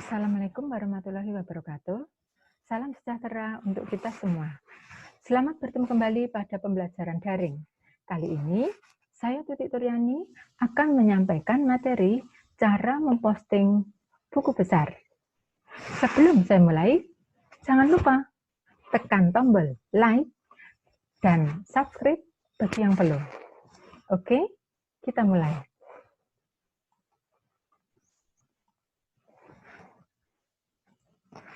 Assalamualaikum warahmatullahi wabarakatuh. Salam sejahtera untuk kita semua. Selamat bertemu kembali pada pembelajaran daring. Kali ini, saya Tutik Turyani akan menyampaikan materi cara memposting buku besar. Sebelum saya mulai, jangan lupa tekan tombol like dan subscribe bagi yang belum. Oke, kita mulai.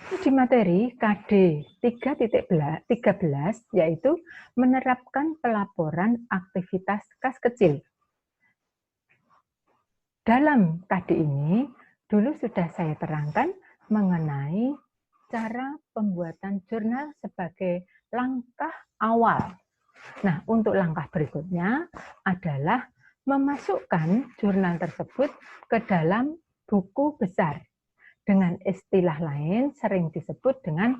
Di materi KD 3.13 yaitu menerapkan pelaporan aktivitas kas kecil. Dalam KD ini, dulu sudah saya terangkan mengenai cara pembuatan jurnal sebagai langkah awal. Nah, untuk langkah berikutnya adalah memasukkan jurnal tersebut ke dalam buku besar. Dengan istilah lain sering disebut dengan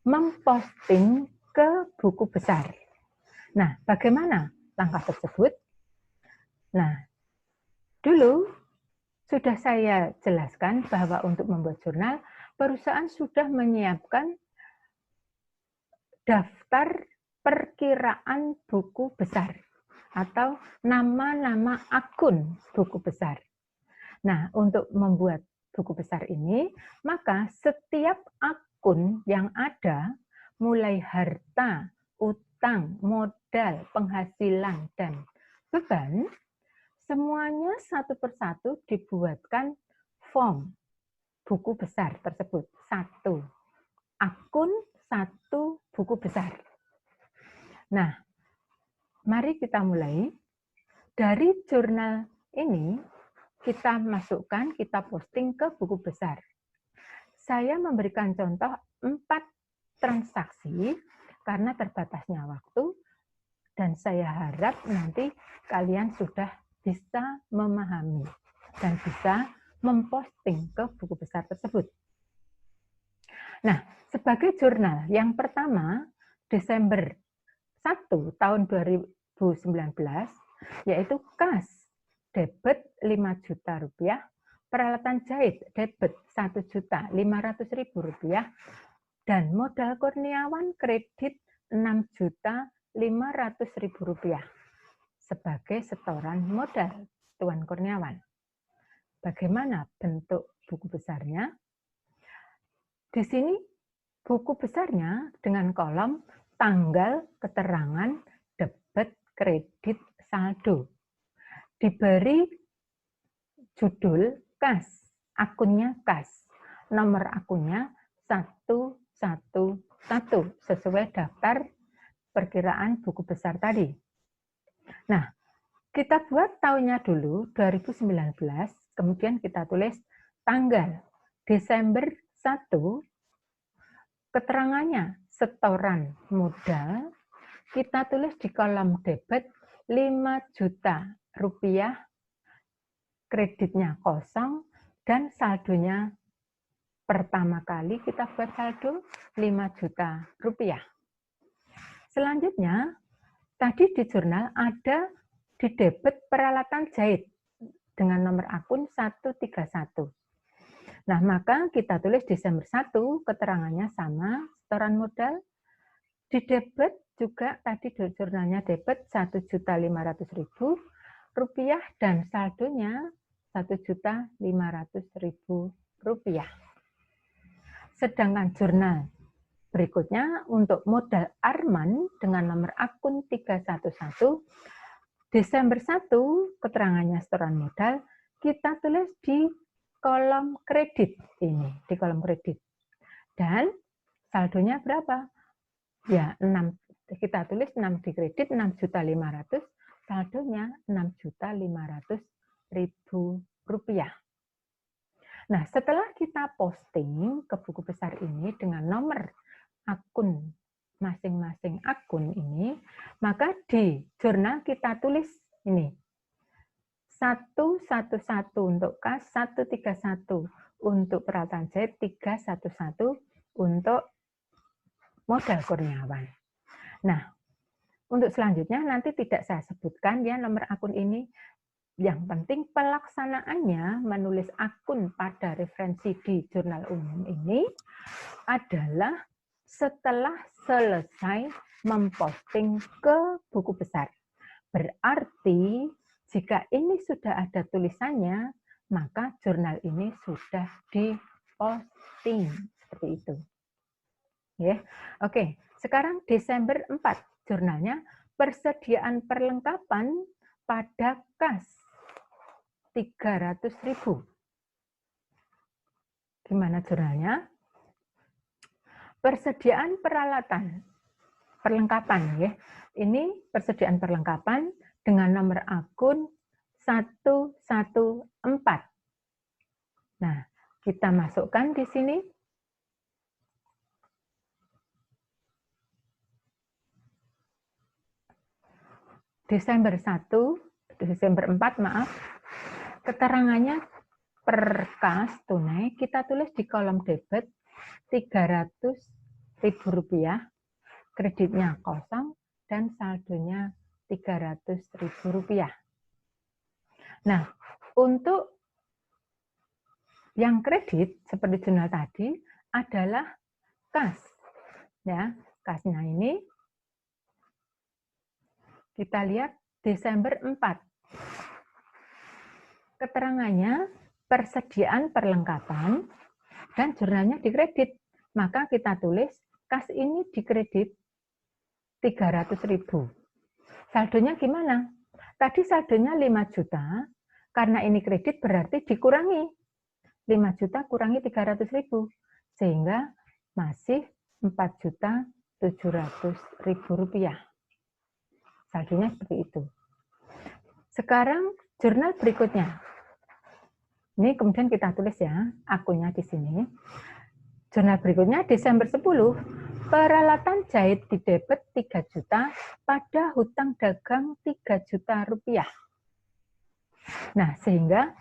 memposting ke buku besar. Nah, bagaimana langkah tersebut? Nah, dulu sudah saya jelaskan bahwa untuk membuat jurnal, perusahaan sudah menyiapkan daftar perkiraan buku besar atau nama-nama akun buku besar. Nah, untuk membuat buku besar ini, maka setiap akun yang ada, mulai harta, utang, modal, penghasilan, dan beban, semuanya satu persatu dibuatkan form buku besar tersebut. Satu akun, satu buku besar. Nah, mari kita mulai. Dari jurnal ini, kita masukkan, kita posting ke buku besar. Saya memberikan contoh 4 transaksi karena terbatasnya waktu dan saya harap nanti kalian sudah bisa memahami dan bisa memposting ke buku besar tersebut. Nah, sebagai jurnal yang pertama Desember 1 tahun 2019 yaitu kas debit 5 juta rupiah, peralatan jahit debit 1.500.000 rupiah, dan modal kurniawan kredit 6.500.000 rupiah sebagai setoran modal Tuan Kurniawan. Bagaimana bentuk buku besarnya? Di sini buku besarnya dengan kolom tanggal keterangan debit kredit saldo. Diberi judul kas, akunnya kas, nomor akunnya 111 sesuai daftar perkiraan buku besar tadi. Nah, kita buat tahunnya dulu 2019, kemudian kita tulis tanggal Desember 1, keterangannya setoran modal, kita tulis di kolom debit 5 juta rupiah, kreditnya kosong, dan saldonya pertama kali kita buat saldo 5 juta rupiah. Selanjutnya, tadi di jurnal ada di debit peralatan jahit dengan nomor akun 131. Nah, maka kita tulis Desember 1, keterangannya sama, setoran modal. Di debit juga tadi di jurnalnya debit 1.500.000 rupiah dan saldonya 1.500.000 rupiah. Sedangkan jurnal berikutnya untuk modal Arman dengan nomor akun 311, Desember 1, keterangannya setoran modal, kita tulis di kolom kredit ini, di kolom kredit. Dan saldonya berapa? Ya, 6, kita tulis 6 di kredit, 6.500.000, saldonya 6.500.000 rupiah. Nah, setelah kita posting ke buku besar ini dengan nomor akun masing-masing akun ini, maka di jurnal kita tulis ini 111 untuk kas, 131 untuk peralatan jahit, 311 untuk modal kurniawan. Nah, untuk selanjutnya nanti tidak saya sebutkan ya nomor akun ini. Yang penting pelaksanaannya menulis akun pada referensi di jurnal umum ini adalah setelah selesai memposting ke buku besar. Berarti jika ini sudah ada tulisannya, maka jurnal ini sudah diposting. Seperti itu. Ya. Oke, sekarang Desember 4, jurnalnya persediaan perlengkapan pada kas 300.000. Gimana jurnalnya? Persediaan perlengkapan ya. Ini persediaan perlengkapan dengan nomor akun 114. Nah, kita masukkan di sini. Desember 4, maaf. Keterangannya per kas tunai kita tulis di kolom debit Rp300.000, kreditnya kosong dan saldonya Rp300.000. Nah, untuk yang kredit seperti jurnal tadi adalah kas. Ya, kasnya ini kita lihat Desember 4. Keterangannya persediaan perlengkapan dan jurnalnya dikredit. Maka kita tulis kas ini dikredit 300.000. Saldonya gimana? Tadi saldonya 5 juta, karena ini kredit berarti dikurangi. 5 juta kurangi 300.000, sehingga masih Rp4.700.000. Saldonya seperti itu. Sekarang jurnal berikutnya. Ini kemudian kita tulis ya, akunnya di sini. Jurnal berikutnya Desember 10, peralatan jahit didebet 3 juta pada hutang dagang 3 juta rupiah. Nah, sehingga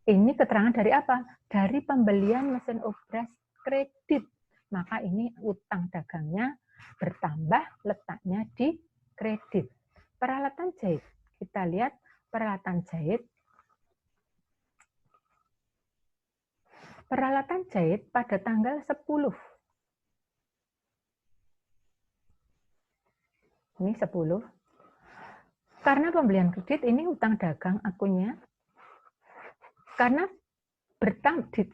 ini keterangan dari apa? Dari pembelian mesin obras kredit. Maka ini utang dagangnya bertambah, letaknya di kredit. Peralatan jahit. Kita lihat peralatan jahit. Peralatan jahit pada tanggal 10. Ini 10. Karena pembelian kredit ini utang dagang akunnya. Karena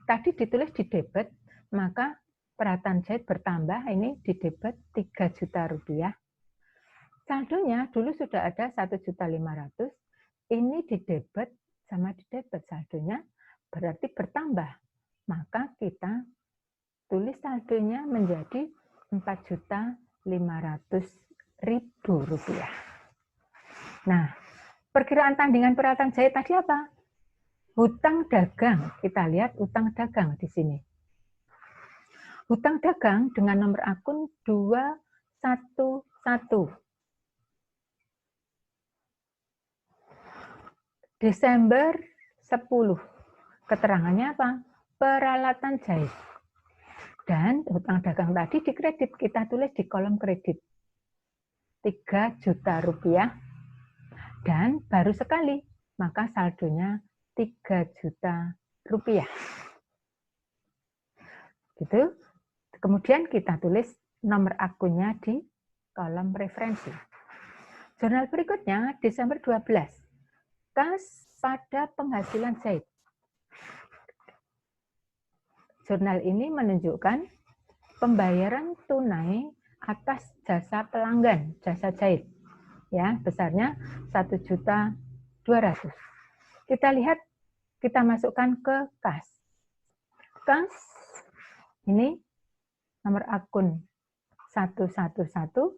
tadi ditulis di debit, maka peralatan jahit bertambah, ini di debit 3 juta rupiah. Saldonya dulu sudah ada 1.500.000, ini di debit sama di debit saldonya berarti bertambah. Maka kita tulis saldonya menjadi Rp4.500.000. Nah, perkiraan tandingan peralatan jahit tadi apa? Hutang dagang. Kita lihat hutang dagang di sini. Hutang dagang dengan nomor akun 211. Desember 10. Keterangannya apa? Peralatan jahit. Dan hutang dagang tadi dikredit, kita tulis di kolom kredit. 3 juta rupiah. Dan baru sekali, maka saldonya 3 juta rupiah. Gitu. Kemudian kita tulis nomor akunnya di kolom referensi. Jurnal berikutnya, Desember 12. Kas pada penghasilan jahit. Jurnal ini menunjukkan pembayaran tunai atas jasa pelanggan, jasa jahit. Ya, besarnya 1.200.000. Kita lihat, kita masukkan ke kas. Kas ini nomor akun 111.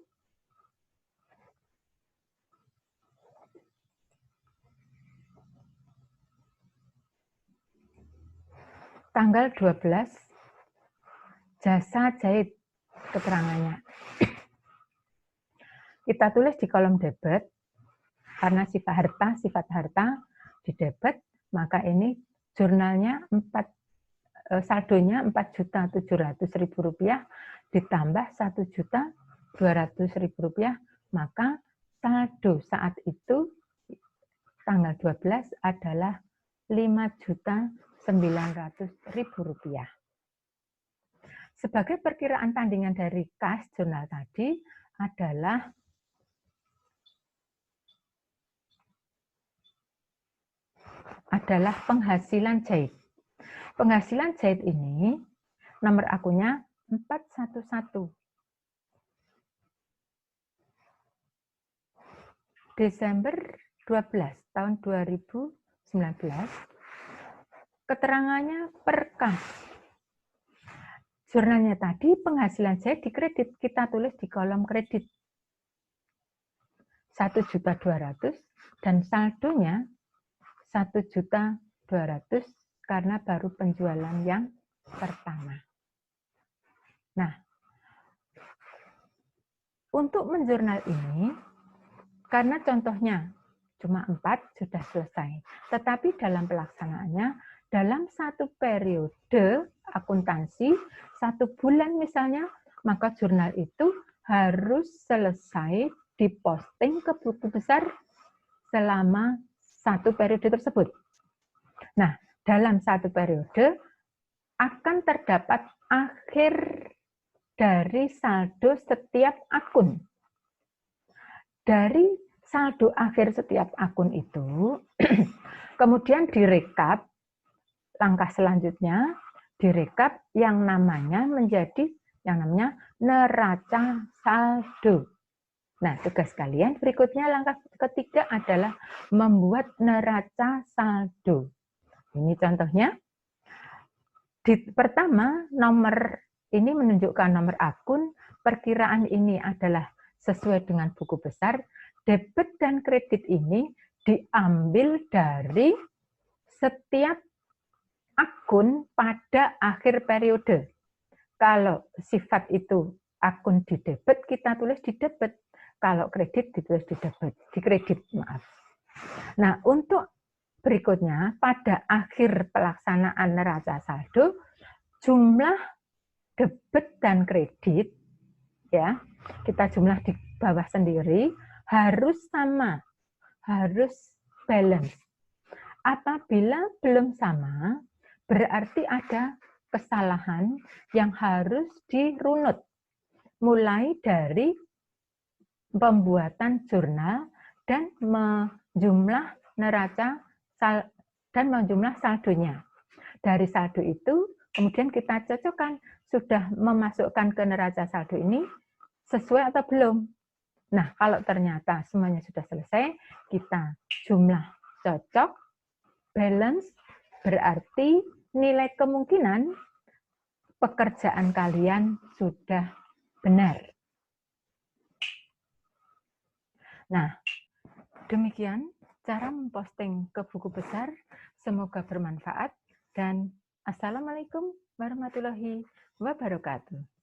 Tanggal 12, jasa jahit keterangannya. Kita tulis di kolom debit, karena sifat harta di debit, maka ini jurnalnya saldonya Rp4.700.000 ditambah Rp1.200.000, maka saldo saat itu tanggal 12 adalah Rp5.900.000. Sebagai perkiraan tandingan dari kas jurnal tadi adalah penghasilan jahit. Penghasilan jahit ini nomor akunnya 411. Desember 12 tahun 2019. Keterangannya per kas. Jurnalnya tadi penghasilan jahit dikredit, kita tulis di kolom kredit 1.200.000 dan saldonya 1.200.000 karena baru penjualan yang pertama. Nah, untuk menjurnal ini, karena contohnya cuma 4 sudah selesai, tetapi dalam pelaksanaannya, dalam satu periode akuntansi, 1 bulan misalnya, maka jurnal itu harus selesai diposting ke buku besar selama 1 periode tersebut. Nah, dalam 1 periode akan terdapat akhir dari saldo setiap akun. Dari saldo akhir setiap akun itu, kemudian direkap, langkah selanjutnya direkap yang namanya neraca saldo. Nah, tugas kalian berikutnya langkah ketiga adalah membuat neraca saldo. Ini contohnya. Pertama, nomor ini menunjukkan nomor akun, perkiraan ini adalah sesuai dengan buku besar, debit dan kredit ini diambil dari setiap akun pada akhir periode. Kalau sifat itu akun di debit, kita tulis di debit. Kalau kredit ditulis di debit, di kredit, maaf. Nah, untuk berikutnya pada akhir pelaksanaan neraca saldo, jumlah debit dan kredit ya, kita jumlah di bawah sendiri harus sama, harus balance. Apabila belum sama, berarti ada kesalahan yang harus dirunut. Mulai dari pembuatan jurnal dan menjumlah neraca dan menjumlah saldonya. Dari saldo itu kemudian kita cocokkan sudah memasukkan ke neraca saldo ini sesuai atau belum. Nah, kalau ternyata semuanya sudah selesai, kita jumlah cocok, balance, berarti nilai kemungkinan pekerjaan kalian sudah benar. Nah, demikian cara memposting ke buku besar. Semoga bermanfaat dan Assalamualaikum warahmatullahi wabarakatuh.